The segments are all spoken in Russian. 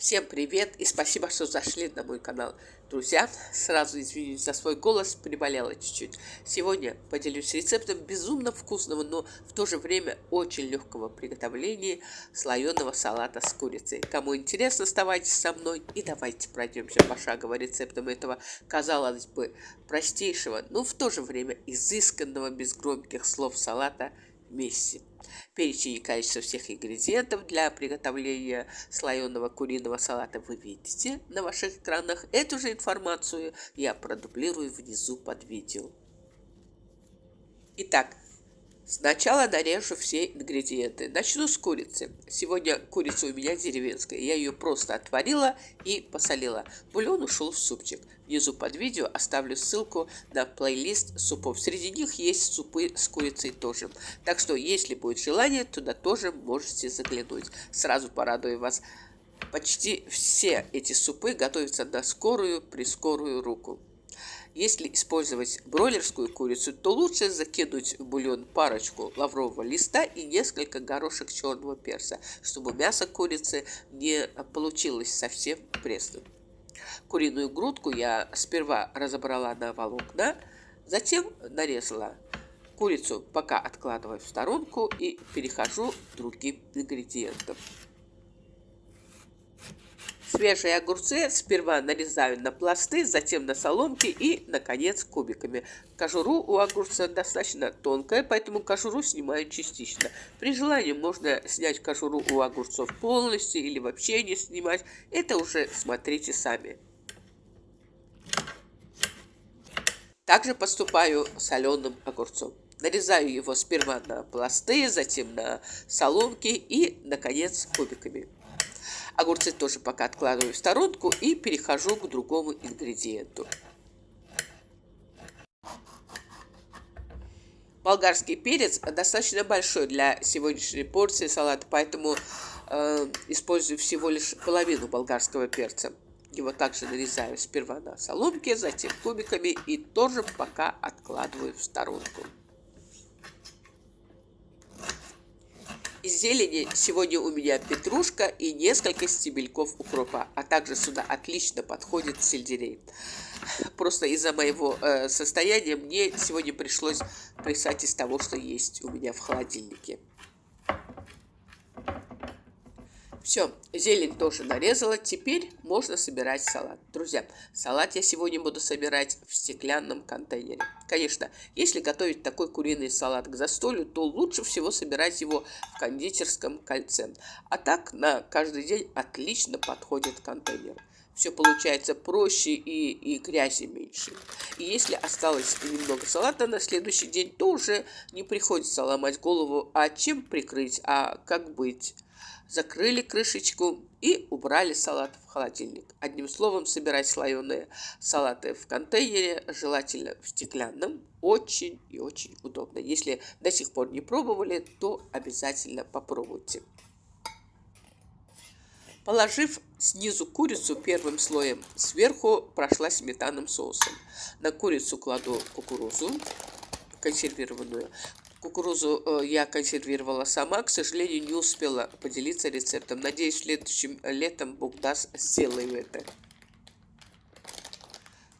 Всем привет и спасибо, что зашли на мой канал. Друзья, сразу извинюсь за свой голос, приболела чуть-чуть. Сегодня поделюсь рецептом безумно вкусного, но в то же время очень легкого приготовления слоеного салата с курицей. Кому интересно, оставайтесь со мной и давайте пройдемся пошагово рецептом этого, казалось бы, простейшего, но в то же время изысканного без громких слов салата вместе. Перечень и количество всех ингредиентов для приготовления слоеного куриного салата вы видите на ваших экранах. Эту же информацию я продублирую внизу под видео. Итак, сначала нарежу все ингредиенты. Начну с курицы. Сегодня курица у меня деревенская. Я ее просто отварила и посолила. Бульон ушел в супчик. Внизу под видео оставлю ссылку на плейлист супов. Среди них есть супы с курицей тоже. Так что, если будет желание, туда тоже можете заглянуть. Сразу порадую вас. Почти все эти супы готовятся на скорую, прискорую руку. Если использовать бройлерскую курицу, то лучше закинуть в бульон парочку лаврового листа и несколько горошек черного перца, чтобы мясо курицы не получилось совсем пресным. Куриную грудку я сперва разобрала на волокна, затем нарезала. Курицу пока откладываю в сторонку и перехожу к другим ингредиентам. Свежие огурцы сперва нарезаю на пласты, затем на соломки и, наконец, кубиками. Кожуру у огурца достаточно тонкая, поэтому кожуру снимаю частично. При желании можно снять кожуру у огурцов полностью или вообще не снимать. Это уже смотрите сами. Также поступаю с соленым огурцом. Нарезаю его сперва на пласты, затем на соломки и, наконец, кубиками. Огурцы тоже пока откладываю в сторонку и перехожу к другому ингредиенту. Болгарский перец достаточно большой для сегодняшней порции салата, поэтому использую всего лишь половину болгарского перца. Его также нарезаю сперва на соломки, затем кубиками и тоже пока откладываю в сторонку. Из зелени сегодня у меня петрушка и несколько стебельков укропа, а также сюда отлично подходит сельдерей. Просто из-за моего состояния мне сегодня пришлось плясать из того, что есть у меня в холодильнике. Все, зелень тоже нарезала, теперь можно собирать салат. Друзья, салат я сегодня буду собирать в стеклянном контейнере. Конечно, если готовить такой куриный салат к застолью, то лучше всего собирать его в кондитерском кольце. А так на каждый день отлично подходит контейнер. Все получается проще и грязи меньше. И если осталось немного салата на следующий день, то уже не приходится ломать голову, а чем прикрыть, а как быть. Закрыли крышечку и убрали салат в холодильник. Одним словом, собирать слоеные салаты в контейнере, желательно в стеклянном, очень и очень удобно. Если до сих пор не пробовали, то обязательно попробуйте. Положив снизу курицу первым слоем, сверху прошла сметанным соусом. На курицу кладу кукурузу консервированную. Кукурузу я консервировала сама, к сожалению, не успела поделиться рецептом. Надеюсь, следующим летом Бог даст, сделаю это.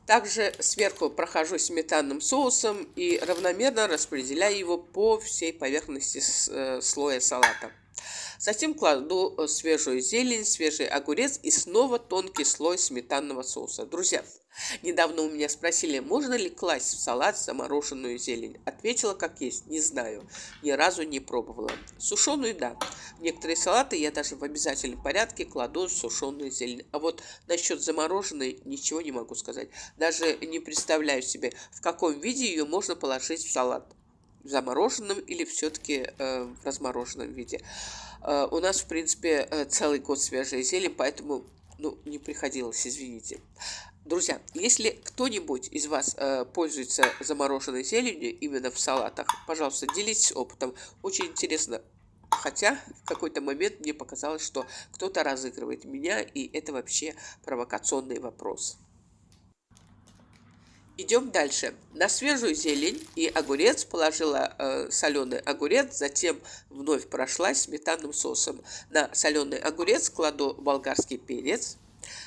Также сверху прохожу сметанным соусом и равномерно распределяю его по всей поверхности слоя салата. Затем кладу свежую зелень, свежий огурец и снова тонкий слой сметанного соуса. Друзья, недавно у меня спросили, можно ли класть в салат замороженную зелень. Ответила как есть, не знаю, ни разу не пробовала. Сушеную, да. В некоторые салаты я даже в обязательном порядке кладу сушеную зелень. А вот насчет замороженной ничего не могу сказать. Даже не представляю себе, в каком виде ее можно положить в салат. В замороженном или все-таки в размороженном виде. У нас, в принципе, целый год свежая зелень, поэтому не приходилось, извините. Друзья, если кто-нибудь из вас пользуется замороженной зеленью именно в салатах, пожалуйста, делитесь опытом. Очень интересно. Хотя в какой-то момент мне показалось, что кто-то разыгрывает меня, и это вообще провокационный вопрос. Идем дальше. На свежую зелень и огурец положила соленый огурец, затем вновь прошлась сметанным соусом. На соленый огурец кладу болгарский перец,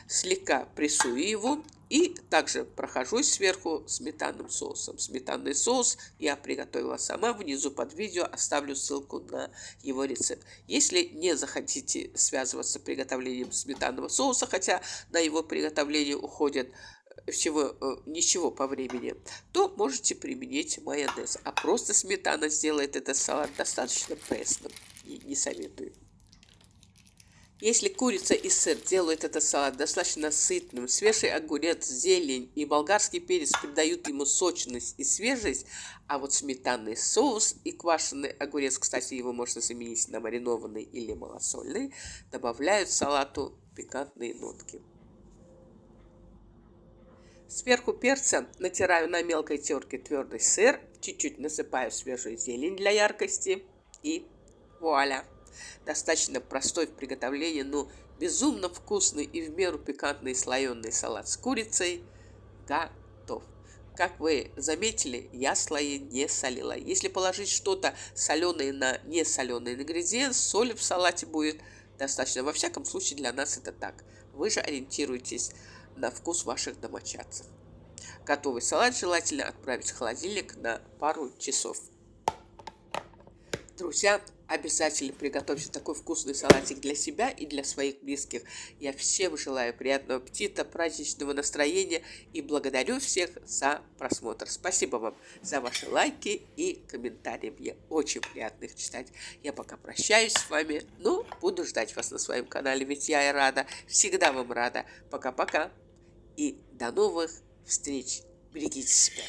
слегка прессую его и также прохожусь сверху сметанным соусом. Сметанный соус я приготовила сама, внизу под видео оставлю ссылку на его рецепт. Если не захотите связываться с приготовлением сметанного соуса, хотя на его приготовление уходит ничего по времени, то можете применить майонез. А просто сметана сделает этот салат достаточно пресным. И не советую. Если курица и сыр делают этот салат достаточно сытным, свежий огурец, зелень и болгарский перец придают ему сочность и свежесть, а вот сметанный соус и квашеный огурец, кстати, его можно заменить на маринованный или малосольный, добавляют салату пикантные нотки. Сверху перца натираю на мелкой терке твердый сыр, чуть-чуть насыпаю свежую зелень для яркости и вуаля! Достаточно простой в приготовлении, но безумно вкусный и в меру пикантный слоеный салат с курицей готов. Как вы заметили, я слои не солила. Если положить что-то соленое на несоленый ингредиент, соли в салате будет достаточно. Во всяком случае, для нас это так. Вы же ориентируйтесь на вкус ваших домочадцев. Готовый салат желательно отправить в холодильник на пару часов. Друзья, обязательно приготовьте такой вкусный салатик для себя и для своих близких. Я всем желаю приятного аппетита, праздничного настроения и благодарю всех за просмотр. Спасибо вам за ваши лайки и комментарии. Мне очень приятно их читать. Я пока прощаюсь с вами, но буду ждать вас на своем канале, ведь я и рада, всегда вам рада. Пока-пока и до новых встреч. Берегите себя.